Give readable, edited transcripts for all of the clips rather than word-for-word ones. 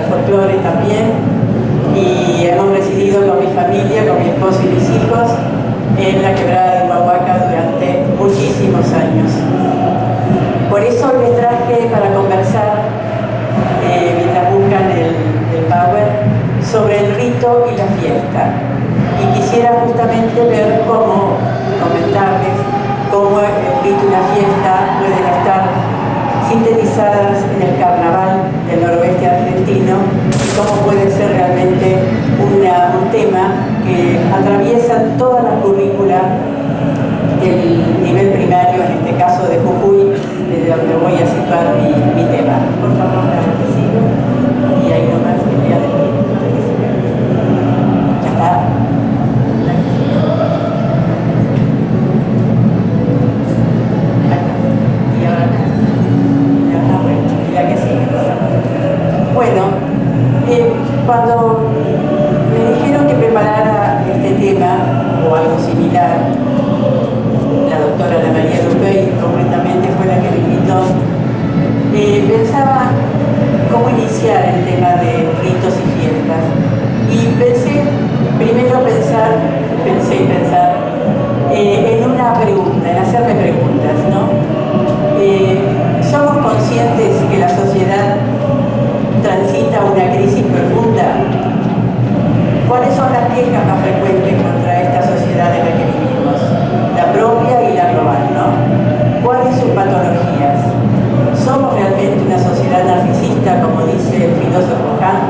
folclore también, y hemos residido con mi familia, con mi esposo y mis hijos en la Quebrada de Humahuaca durante muchísimos años. Por eso les traje para conversar, mientras buscan el power, sobre el rito y la fiesta. Y quisiera justamente ver cómo, comentarles cómo el rito y la fiesta pueden estar sintetizadas en el carnaval del noroeste argentino y cómo puede ser realmente un tema que atraviesa toda la currícula del nivel primario, en este caso de Jujuy, desde donde voy a situar mi tema. Por favor, la que sigo. Y ahí nomás que lea del tiempo. Ya está. La que sigue. Ahí está. Y ahora y la que sigue. Bueno, cuando me dijeron que preparara este tema o algo similar, la doctora Ana María Dupuy concretamente fue la que me invitó, pensaba cómo iniciar el tema de ritos y fiestas. Y pensé en una pregunta, en hacerme preguntas, ¿no? ¿Somos conscientes que la sociedad transita una crisis profunda? ¿Cuáles son las quejas más frecuentes contra esta sociedad en la que vivimos? La propia y la global, ¿no? ¿Cuáles sus patologías? ¿Somos realmente una sociedad narcisista, como dice el filósofo Kant?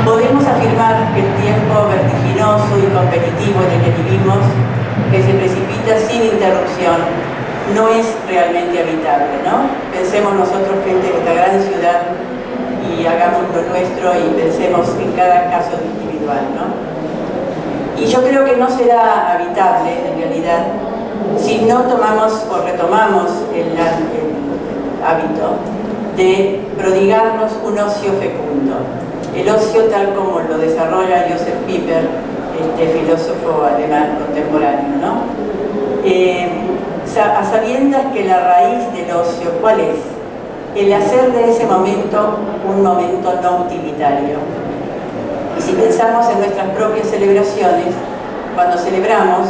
Podemos afirmar que el tiempo vertiginoso y competitivo en el que vivimos, que se precipita sin interrupción, no es realmente habitable, ¿no? Pensemos nosotros, gente de esta gran ciudad, y hagamos lo nuestro y pensemos en cada caso individual, ¿no? Y yo creo que no será habitable, en realidad, si no tomamos o retomamos el hábito de prodigarnos un ocio fecundo. El ocio tal como lo desarrolla Josef Pieper, filósofo alemán contemporáneo, ¿no? A sabiendas que la raíz del ocio, ¿cuál es? El hacer de ese momento un momento no utilitario. Y si pensamos en nuestras propias celebraciones, cuando celebramos,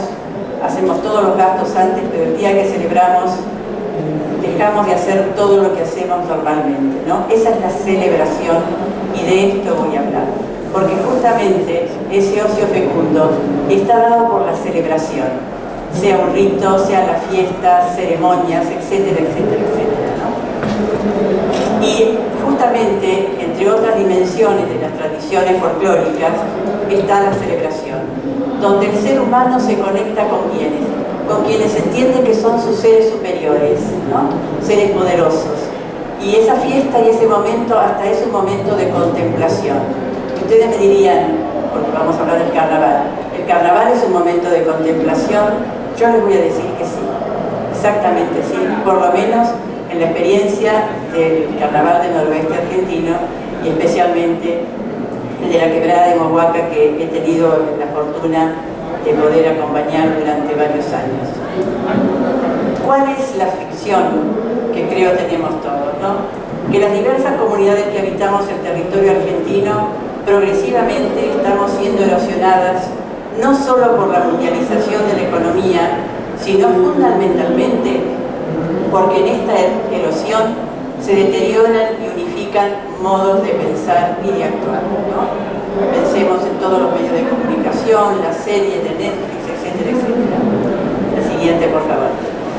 hacemos todos los gastos antes, pero el día que celebramos, dejamos de hacer todo lo que hacemos normalmente, ¿no? Esa es la celebración, y de esto voy a hablar. Porque justamente ese ocio fecundo está dado por la celebración, sea un rito, sea la fiesta, ceremonias, etcétera, etcétera, etcétera, ¿no? Y justamente, entre otras dimensiones de las tradiciones folclóricas, está la celebración, donde el ser humano se conecta con quienes entienden que son sus seres superiores, ¿no? Seres poderosos. Y esa fiesta y ese momento hasta es un momento de contemplación. Y ustedes me dirían, porque vamos a hablar del carnaval, ¿el carnaval es un momento de contemplación? Yo les voy a decir que sí, exactamente sí, por lo menos en la experiencia del carnaval del noroeste argentino y especialmente el de la Quebrada de Humahuaca, que he tenido la fortuna de poder acompañar durante varios años. ¿Cuál es la ficción que creo tenemos todos, ¿no? Que las diversas comunidades que habitamos el territorio argentino progresivamente estamos siendo erosionadas no solo por la mundialización de la economía, sino fundamentalmente porque en esta erosión se deterioran y unifican modos de pensar y de actuar, ¿no? Pensemos en todos los medios de comunicación, las series de Netflix, etcétera, etcétera. La siguiente, por favor.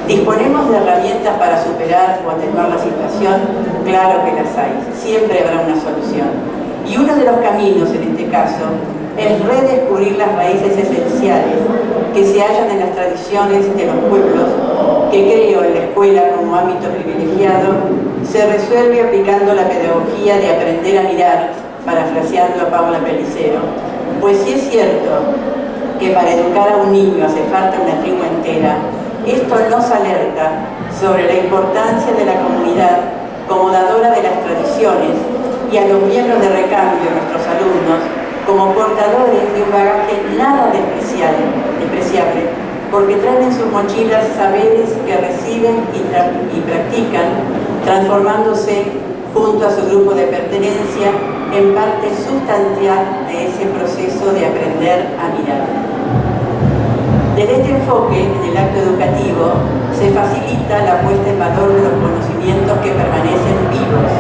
¿Disponemos de herramientas para superar o atenuar la situación? Claro que las hay, siempre habrá una solución. Y uno de los caminos, en este caso, es redescubrir las raíces esenciales que se hallan en las tradiciones de los pueblos, que creo en la escuela como ámbito privilegiado, se resuelve aplicando la pedagogía de aprender a mirar, parafraseando a Paula Pellicero. Pues sí es cierto que para educar a un niño hace falta una tribu entera, esto nos alerta sobre la importancia de la comunidad como dadora de las tradiciones y a los miembros de recambio, nuestros alumnos, como portadores de un bagaje nada despreciable, porque traen en sus mochilas saberes que reciben y practican, transformándose junto a su grupo de pertenencia, en parte sustancial de ese proceso de aprender a mirar. Desde este enfoque, en el acto educativo, se facilita la puesta en valor de los conocimientos que permanecen vivos.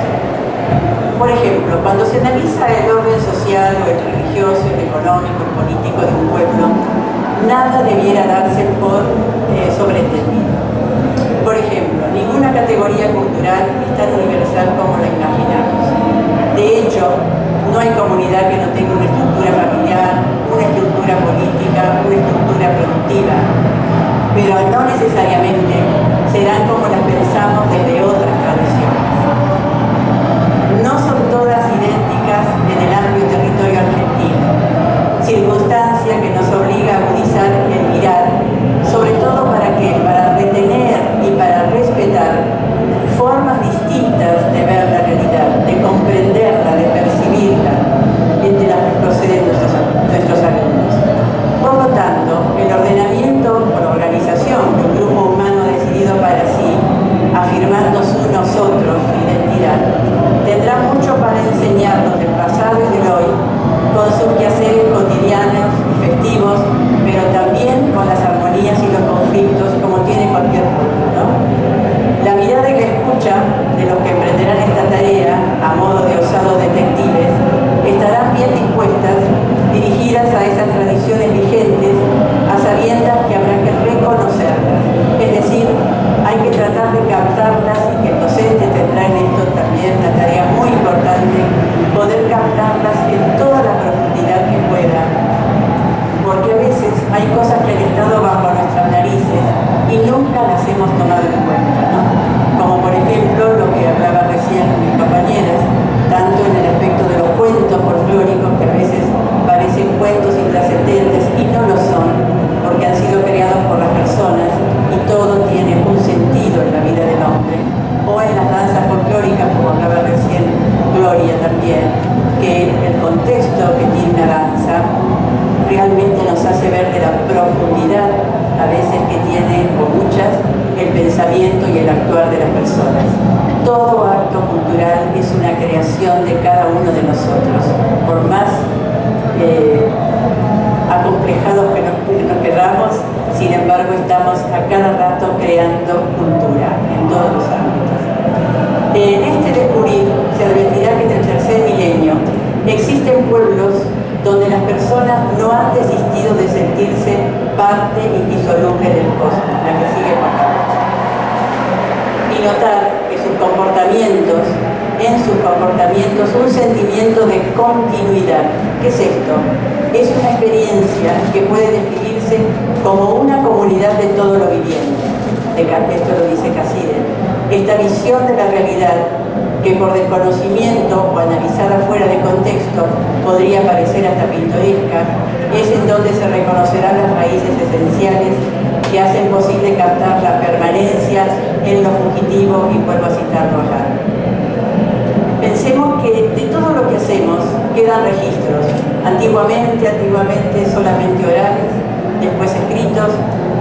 Por ejemplo, cuando se analiza el orden social o el religioso, el económico, el político de un pueblo, nada debiera darse por sobreentendido. Por ejemplo, ninguna categoría cultural es tan universal como la imaginamos. De hecho, no hay comunidad que no tenga una estructura familiar, una estructura política, una estructura productiva, pero no necesariamente serán como las pensamos desde otras tradiciones. No son todas idénticas en el amplio territorio argentino, circunstancia que nos obliga a agudizar el mirar, sobre todo para retener y para respetar formas distintas de ver la realidad, de comprenderla, de percibirla, de las que proceden nuestros alumnos. Por lo tanto, el ordenamiento o la organización que un grupo humano ha decidido para sí, afirmando su nosotros, su identidad, tendrá mucho para enseñarnos del pasado y del hoy, con sus quehaceres cotidianos y festivos, pero también con las armonías y los conflictos, como tiene cualquier pueblo, ¿no? La mirada y la escucha de los que emprenderán esta tarea, a modo de osados detectives, estarán bien dispuestas, dirigidas a esas tradiciones vigentes, a sabiendas que habrá que reconocerlas. Es decir, hay que tratar de captarlas, y que el docente tendrá en esto también una tarea muy importante, poder captarlas en toda la profundidad que pueda, porque a veces hay cosas que han estado bajo nuestras narices y nunca las hemos tomado en cuenta, ¿no? Como por ejemplo lo que hablaba recién mis compañeras, tanto en el aspecto de los cuentos folclóricos, que a veces parecen cuentos intrascendentes y no lo son, porque han sido creados por las personas y todo tiene un sentido en la vida del hombre, o en las danzas folclóricas, como hablaba recién Gloria también, que el contexto que tiene una danza realmente nos hace ver de la profundidad a veces que tiene, o muchas, el pensamiento y el actuar de las personas. Todo acto cultural es una creación de cada uno de nosotros, por más acomplejados que nos querramos, sin embargo estamos a cada rato creando cultura en todos los ámbitos. En este descubrir se advertirá que en el tercer milenio existen pueblos donde las personas no han desistido de sentirse parte indisoluble del cosmos, la que sigue por acá. Y notar que en sus comportamientos, un sentimiento de continuidad. ¿Qué es esto? Es una experiencia que puede describirse como una comunidad de todo lo viviente. Esto lo dice Cassirer. Esta visión de la realidad, que por desconocimiento o analizada fuera de contexto podría parecer hasta pintoresca, es en donde se reconocerán las raíces esenciales que hacen posible captar la permanencia en lo fugitivo, y vuelvo a citarlo allá. Pensemos que de todo lo que hacemos quedan registros, antiguamente solamente orales, después escritos,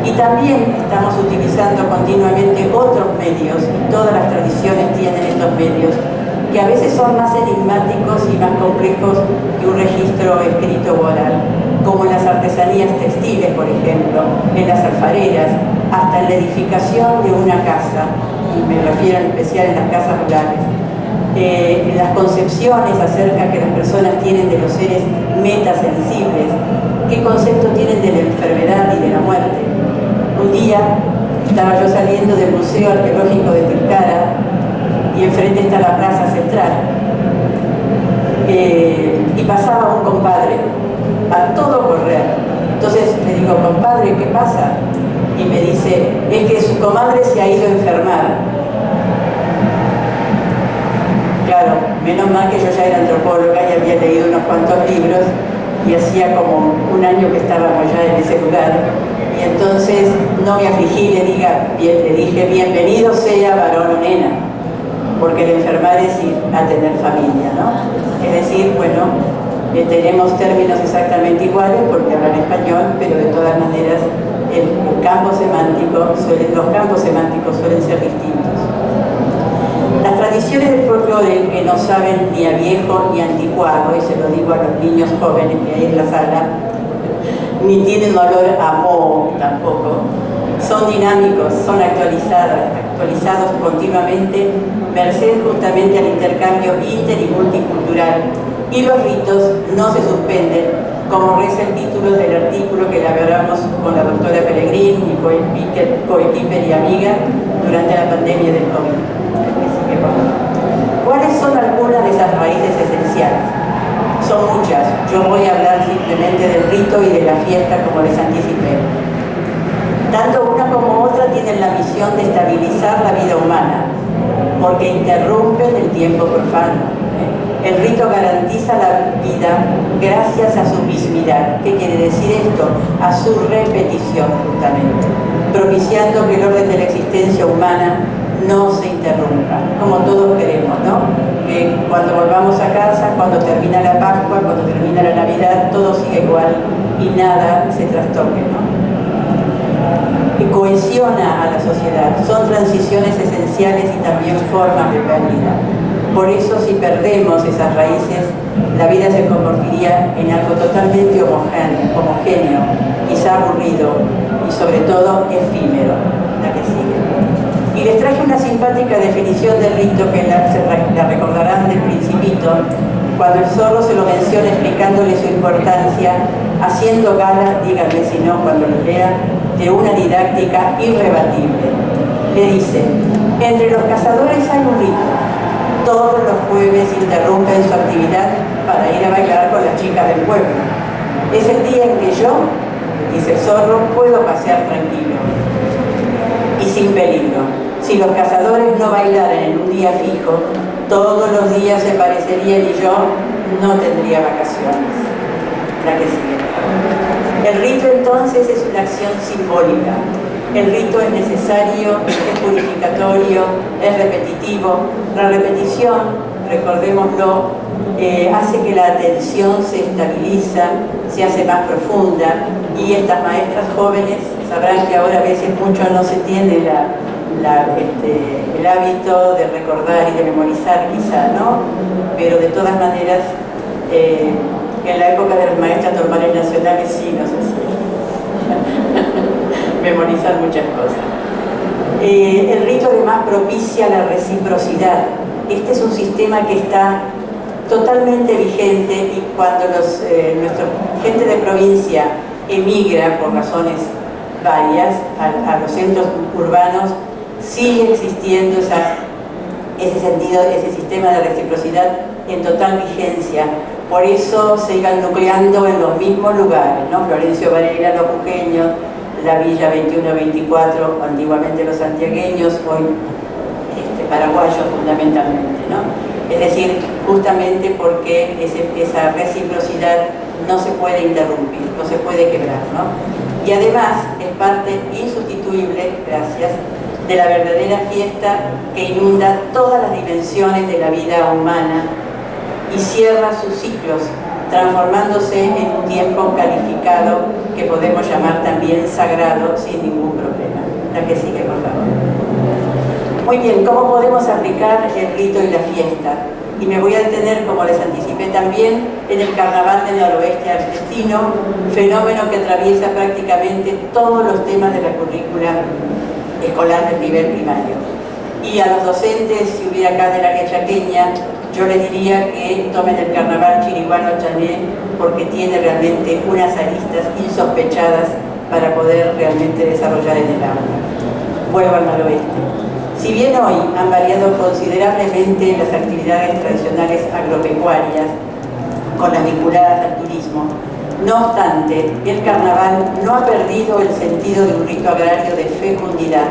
y también estamos utilizando continuamente otros medios, y todas las tradiciones tienen estos medios, que a veces son más enigmáticos y más complejos que un registro escrito o oral, como en las artesanías textiles, por ejemplo, en las alfareras, hasta en la edificación de una casa, y me refiero en especial en las casas rurales, en las concepciones acerca que las personas tienen de los seres metasensibles, qué concepto tienen de la enfermedad y de la muerte. Un día estaba yo saliendo del Museo Arqueológico de Tilcara, y enfrente está la Plaza Central, y pasaba un compadre a todo correr. Entonces le digo: compadre, ¿qué pasa? Y me dice: es que su comadre se ha ido a enfermar. Claro, menos mal que yo ya era antropóloga y había leído unos cuantos libros, y hacía como un año que estábamos ya en ese lugar, y entonces no me afligí, le dije: bienvenido sea varón o nena, porque el enfermar es ir a tener familia, ¿no? Es decir, bueno, tenemos términos exactamente iguales porque hablan español, pero de todas maneras los campos semánticos suelen ser distintos. Las tradiciones del folclore que no saben ni a viejo ni a anticuado, y se lo digo a los niños jóvenes que hay en la sala, ni tienen olor a moho tampoco, son dinámicos, son actualizados continuamente, merced justamente al intercambio inter y multicultural, y los ritos no se suspenden, como reza el título del artículo que elaboramos con la doctora Pellegrín, mi coequiper y amiga, durante la pandemia del COVID. ¿Cuáles son algunas de esas raíces esenciales? Son muchas. Yo voy a hablar simplemente del rito y de la fiesta, como les anticipé. Tanto una como otra tienen la misión de estabilizar la vida humana, porque interrumpen el tiempo profano. El rito garantiza la vida gracias a su mismidad. ¿Qué quiere decir esto? A su repetición, justamente, propiciando que el orden de la existencia humana no se interrumpa, como todos queremos, ¿no? Que cuando volvamos a casa, cuando termina la Pascua, cuando termina la Navidad, todo sigue igual y nada se trastoque, ¿no? Y cohesiona a la sociedad. Son transiciones esenciales y también formas de pérdida. Por eso, si perdemos esas raíces, la vida se convertiría en algo totalmente homogéneo, quizá aburrido y sobre todo efímero, la que sigue. Y les traje una simpática definición del rito que la recordarán del Principito, cuando el zorro se lo menciona explicándole su importancia, haciendo gala, díganme si no cuando lo lean, de una didáctica irrebatible. Le dice: entre los cazadores hay un rito. Todos los jueves interrumpen su actividad para ir a bailar con las chicas del pueblo. Es el día en que yo, dice el zorro, puedo pasear tranquilo y sin peligro. Si los cazadores no bailaran en un día fijo, todos los días se parecerían y yo no tendría vacaciones. La que sigue. El rito entonces es una acción simbólica. El rito es necesario, es purificatorio, es repetitivo. La repetición, recordémoslo, hace que la atención se estabiliza, se hace más profunda, y estas maestras jóvenes sabrán que ahora a veces mucho no se tiene el hábito de recordar y de memorizar quizá, ¿no? Pero de todas maneras, en la época de las maestras normales nacionales sí nos hacía memorizar muchas cosas. El rito además propicia la reciprocidad. Este es un sistema que está totalmente vigente, y cuando nuestra gente de provincia emigra por razones varias a los centros urbanos, sigue existiendo ese sistema de reciprocidad en total vigencia. Por eso se iban nucleando en los mismos lugares, ¿no? Florencio Varela, los jujeños, la Villa 21-24, antiguamente los santiagueños, hoy paraguayos fundamentalmente, ¿no? Es decir, justamente porque esa reciprocidad no se puede interrumpir, no se puede quebrar, ¿no? Y además es parte insustituible, gracias, de la verdadera fiesta que inunda todas las dimensiones de la vida humana y cierra sus ciclos, transformándose en un tiempo calificado que podemos llamar también sagrado sin ningún problema. La que sigue, por favor. Muy bien, ¿cómo podemos aplicar el rito y la fiesta? Y me voy a detener, como les anticipé también, en el Carnaval del Noroeste argentino, fenómeno que atraviesa prácticamente todos los temas de la currícula escolar del nivel primario. Y a los docentes, si hubiera acá del área chaqueña, yo les diría que tomen el Carnaval chiriguano-chané, porque tiene realmente unas aristas insospechadas para poder realmente desarrollar en el aula. Vuelvo al noroeste. Si bien hoy han variado considerablemente las actividades tradicionales agropecuarias con las vinculadas al turismo, no obstante, el carnaval no ha perdido el sentido de un rito agrario de fecundidad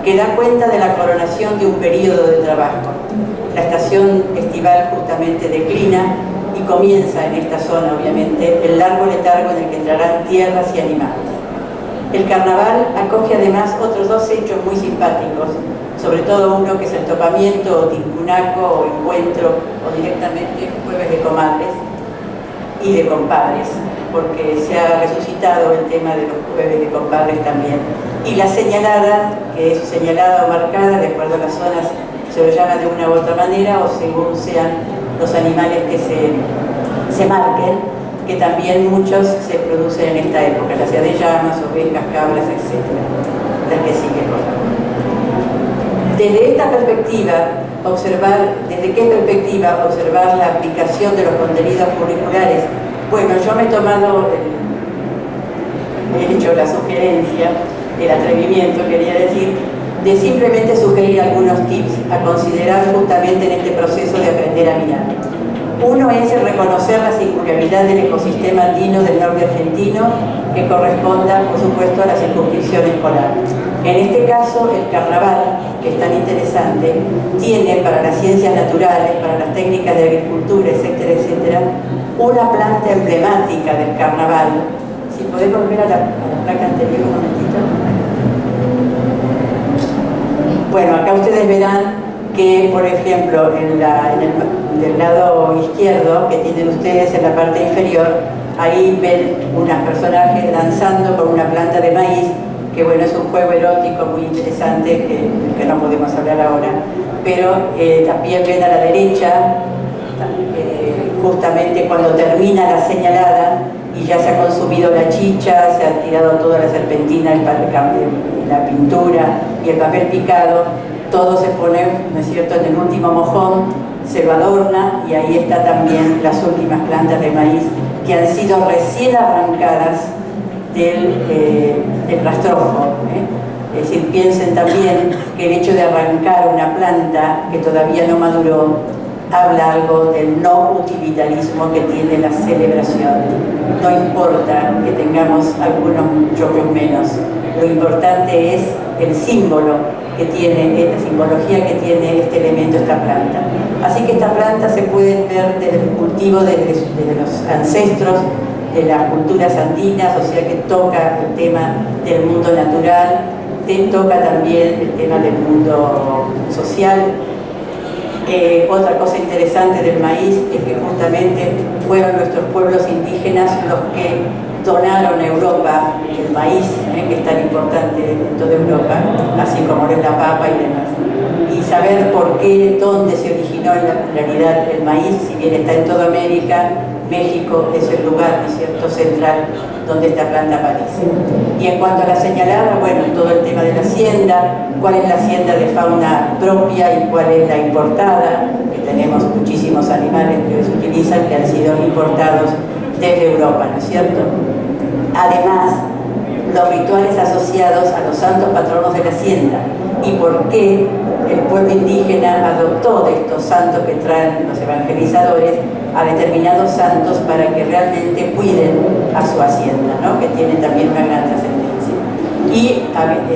que da cuenta de la coronación de un periodo de trabajo. La estación estival justamente declina y comienza en esta zona, obviamente, el largo letargo en el que entrarán tierras y animales. El carnaval acoge además otros dos hechos muy simpáticos, sobre todo uno que es el topamiento o tincunaco o encuentro, o directamente jueves de comadres y de compadres, porque se ha resucitado el tema de los jueves de compadres también. Y la señalada, que es señalada o marcada de acuerdo a las zonas se lo llama de una u otra manera o según sean los animales que se marquen, que también muchos se producen en esta época, ya sea de llamas, ovejas, cabras, etc. Las que siguen, por favor. Desde esta perspectiva, ¿desde qué perspectiva observar la aplicación de los contenidos curriculares? Bueno, yo me he tomado, he hecho la sugerencia, el atrevimiento, quería decir, de simplemente sugerir algunos tips a considerar justamente en este proceso de aprender a mirar. Uno es el reconocer la singularidad del ecosistema andino del norte argentino que corresponda, por supuesto, a la circunscripción escolar. En este caso, el carnaval, que es tan interesante, tiene para las ciencias naturales, para las técnicas de agricultura, etcétera, etcétera, una planta emblemática del carnaval. Si podemos volver a la placa anterior un momentito. Bueno, acá ustedes verán que, por ejemplo, del lado izquierdo que tienen ustedes en la parte inferior, ahí ven unos personajes danzando con una planta de maíz, que bueno, es un juego erótico muy interesante, que no podemos hablar ahora, pero también ven a la derecha, justamente cuando termina la señalada y ya se ha consumido la chicha, se ha tirado toda la serpentina, la pintura y el papel picado, todo se pone, ¿no es cierto?, en el último mojón, se lo adorna y ahí está también las últimas plantas de maíz que han sido recién arrancadas del rastrojo. Es decir, piensen también que el hecho de arrancar una planta que todavía no maduró habla algo del no utilitarismo que tiene la celebración. No importa que tengamos algunos choques menos, lo importante es el símbolo que tiene, la simbología que tiene este elemento, esta planta. Así que esta planta se puede ver desde el cultivo desde los ancestros de las culturas andinas, o sea que toca el tema del mundo natural, toca también el tema del mundo social. Otra cosa interesante del maíz es que justamente fueron nuestros pueblos indígenas los que donaron a Europa el maíz, que es tan importante en toda Europa, así como es la papa y demás. Y saber por qué, dónde se originó en la popularidad el maíz, si bien está en toda América, México es el lugar, ¿no es cierto?, central donde esta planta aparece. Y en cuanto a la señalada, bueno, todo el tema de la hacienda, cuál es la hacienda de fauna propia y cuál es la importada, que tenemos muchísimos animales que se utilizan, que han sido importados desde Europa, ¿no es cierto? Además, los rituales asociados a los santos patronos de la hacienda y por qué el pueblo indígena adoptó de estos santos que traen los evangelizadores a determinados santos para que realmente cuiden a su hacienda, ¿no?, que tiene también una gran trascendencia. Y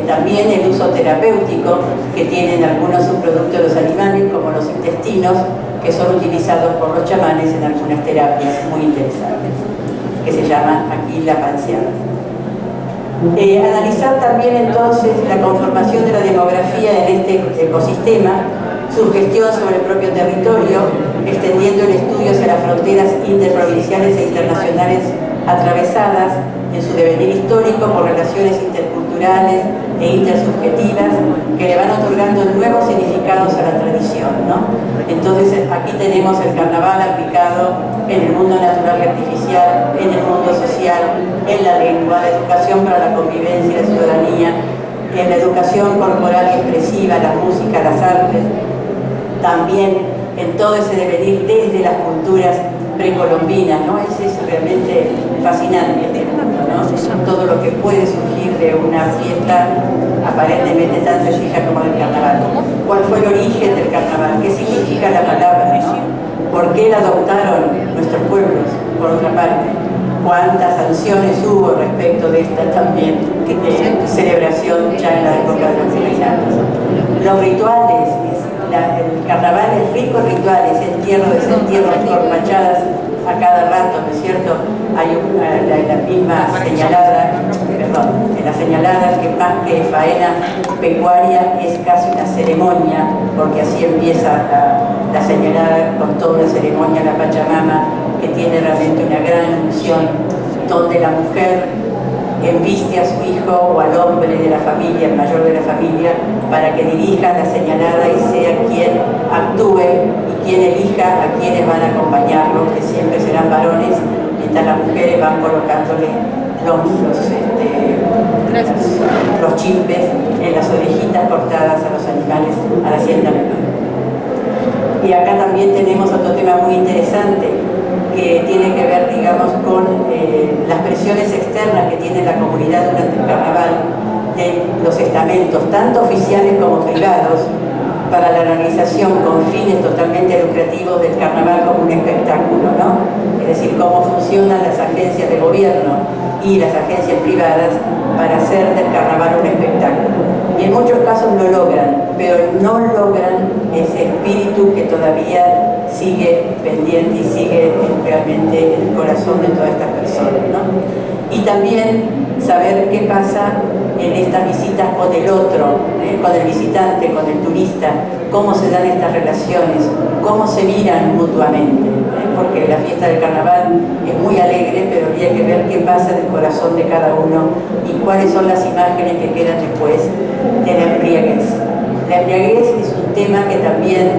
también el uso terapéutico que tienen algunos subproductos de los animales, como los intestinos, que son utilizados por los chamanes en algunas terapias muy interesantes, que se llaman aquí la panseada. Analizar también entonces la conformación de la demografía en este ecosistema, su gestión sobre el propio territorio, extendiendo el estudio hacia las fronteras interprovinciales e internacionales atravesadas en su devenir histórico por relaciones interculturales e intersubjetivas que le van otorgando nuevos significados a la tradición, ¿no? Entonces aquí tenemos el carnaval aplicado en el mundo natural y artificial, en el mundo social, en la lengua, la educación para la convivencia y la ciudadanía, en la educación corporal y expresiva, la música, las artes, también en todo ese devenir desde las culturas precolombinas, ¿no? Es realmente fascinante este mundo, ¿no? Todo lo que puede surgir de una fiesta aparentemente tan sencilla como el carnaval. ¿Cuál fue el origen del carnaval? ¿Qué significa la palabra, ¿no? ¿Por qué la adoptaron nuestros pueblos, por otra parte? ¿Cuántas sanciones hubo respecto de esta también celebración ya en la época de los virreinatos? Los rituales, el carnaval es rico en rituales, entierro, desentierro, corpachadas a cada rato, ¿no es cierto? Hay la misma señalada, en la señalada que más que faena pecuaria es casi una ceremonia, porque así empieza la señalada con toda una ceremonia, la Pachamama, que tiene realmente una gran unción, donde la mujer embiste a su hijo o al hombre de la familia, el mayor de la familia, para que dirija la señalada y sea quien actúe y quien elija a quienes van a acompañarlo, que siempre serán varones, mientras las mujeres van colocándole los chimpes en las orejitas cortadas a los animales a la hacienda menor. Y acá también tenemos otro tema muy interesante que tiene que ver, digamos, con las presiones externas que tiene la comunidad durante el carnaval de los estamentos, tanto oficiales como privados, para la organización con fines totalmente lucrativos del carnaval como un espectáculo, ¿no? Es decir, cómo funcionan las agencias de gobierno y las agencias privadas para hacer del carnaval un espectáculo. Y en muchos casos lo logran, pero no logran ese espíritu que todavía sigue pendiente y sigue realmente en el corazón de todas estas personas, ¿no? Y también saber qué pasa en estas visitas con el otro, con el visitante, con el turista, cómo se dan estas relaciones, cómo se miran mutuamente, porque la fiesta del carnaval es muy alegre, pero habría que ver qué pasa en el corazón de cada uno y cuáles son las imágenes que quedan después de la embriaguez. La embriaguez es un tema que también,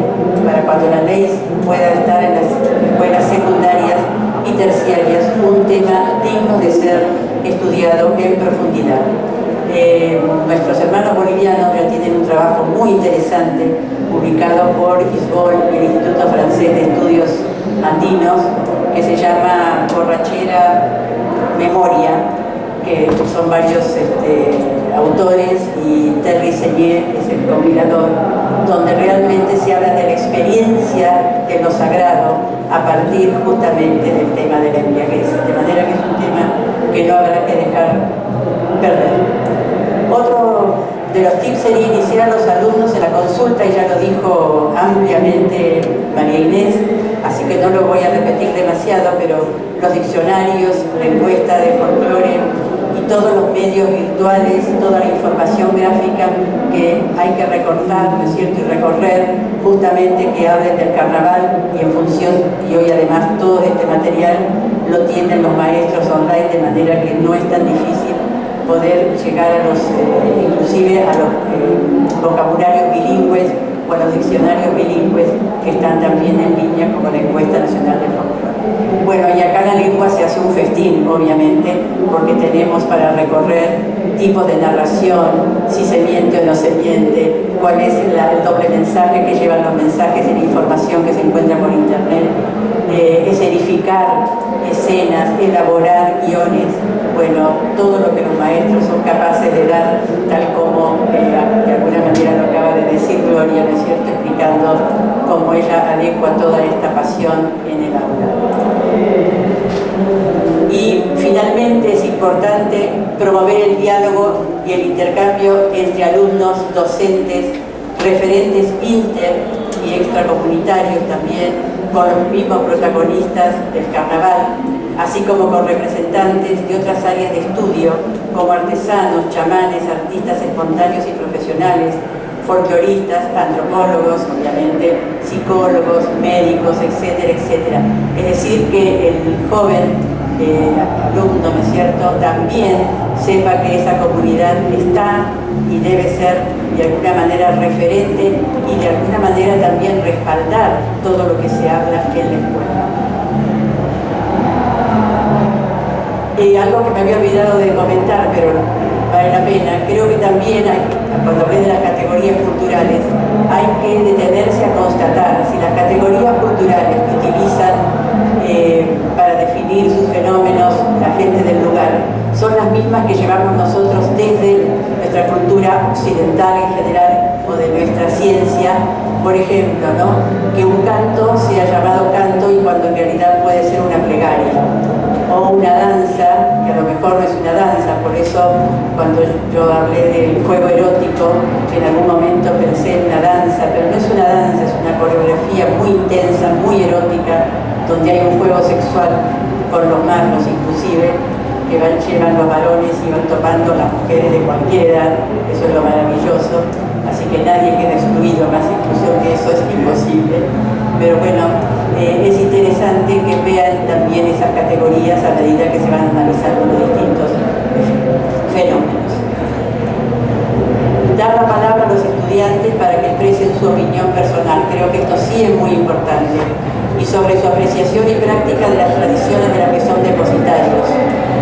para cuando la ley pueda estar en las escuelas secundarias y terciarias, un tema digno de ser estudiado en profundidad. Nuestros hermanos bolivianos ya tienen un trabajo muy interesante publicado por ISBOL, el Instituto Francés de Estudios Andinos, que se llama Borrachera Memoria, que son varios autores, y Terry Seigné es el compilador, donde realmente se habla de la experiencia de lo sagrado a partir justamente del tema de la embriaguez, de manera que es un tema que no habrá que dejar perder. Otro de los tips sería iniciar a los alumnos en la consulta, y ya lo dijo ampliamente María Inés, así que no lo voy a repetir demasiado, pero los diccionarios, la encuesta de folclore y todos los medios virtuales, toda la información gráfica que hay que recortar, ¿no es cierto?, y recorrer justamente, que hablen del carnaval, y en función, y hoy además todo este material lo tienen los maestros online, de manera que no es tan difícil poder llegar a los, inclusive a los vocabularios bilingües o a los diccionarios bilingües que están también en línea, como la Encuesta Nacional de Folclore. Bueno, y acá la lengua se hace un festín, obviamente, porque tenemos para recorrer tipos de narración, si se miente o no se miente, cuál es el doble mensaje que llevan los mensajes en información que se encuentra por internet, escenificar escenas, elaborar guiones, bueno, todo lo que los maestros son capaces de dar, tal como de alguna manera lo acaba de decir Gloria, ¿no es cierto?, explicando cómo ella adecua toda esta pasión en el aula. Y finalmente es importante promover el diálogo y el intercambio entre alumnos, docentes, referentes inter y extracomunitarios también, con los mismos protagonistas del carnaval, así como con representantes de otras áreas de estudio, como artesanos, chamanes, artistas espontáneos y profesionales, folcloristas, antropólogos, obviamente, psicólogos, médicos, etcétera, etcétera. Es decir, que el joven alumno, ¿no es cierto?, también sepa que esa comunidad está y debe ser de alguna manera referente, y de alguna manera también respaldar todo lo que se habla en la escuela. Algo que me había olvidado de comentar, pero vale la pena, creo que también cuando hablé de las categorías culturales, hay que detenerse a constatar si las categorías culturales que utilizan para definir sus fenómenos la gente del lugar son las mismas que llevamos nosotros desde nuestra cultura occidental en general, o de nuestra ciencia. Por ejemplo, ¿no?, que un canto sea llamado canto y cuando en realidad puede ser una plegaria, o una danza que a lo mejor no es una danza. Por eso cuando yo hablé del juego erótico, en algún momento pensé en una danza, pero no es una danza, es una coreografía muy intensa, muy erótica, donde hay un juego sexual con los magos inclusive, que llevan los varones y van topando las mujeres de cualquier edad. Eso es lo maravilloso, así que nadie queda excluido, más inclusión que eso es imposible. Pero bueno, es interesante que vean también esas categorías a medida que se van analizando los distintos fenómenos. Dar la palabra a los estudiantes para que expresen su opinión personal, creo que esto sí es muy importante, y sobre su apreciación y práctica de las tradiciones de las que son depositarios,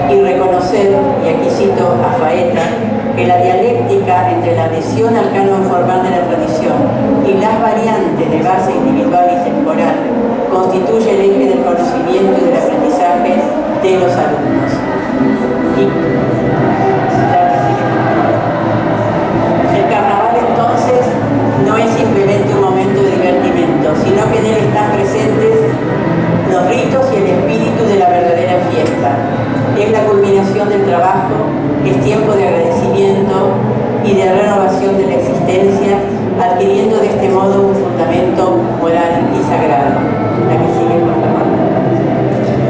y reconocer, y aquí cito a Faeta, que la dialéctica entre la adhesión al canon formal de la tradición y las variantes de base individual y temporal constituye el eje del conocimiento y del aprendizaje de los alumnos. El carnaval entonces no es simplemente un momento de divertimento, sino que en él están presentes los ritos y el espíritu de la verdadera fiesta. Es la culminación del trabajo, es tiempo de agradecimiento y de renovación de la existencia, adquiriendo de este modo un fundamento moral y sagrado. La que sigue, por favor.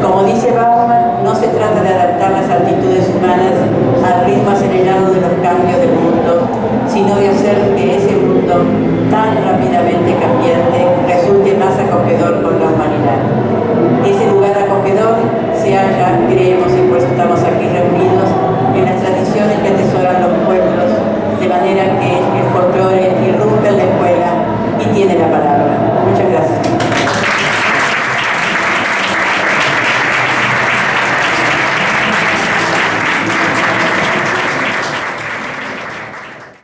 Como dice Bauman, no se trata de adaptar las actitudes humanas al ritmo acelerado de los cambios del mundo, sino de hacer que ese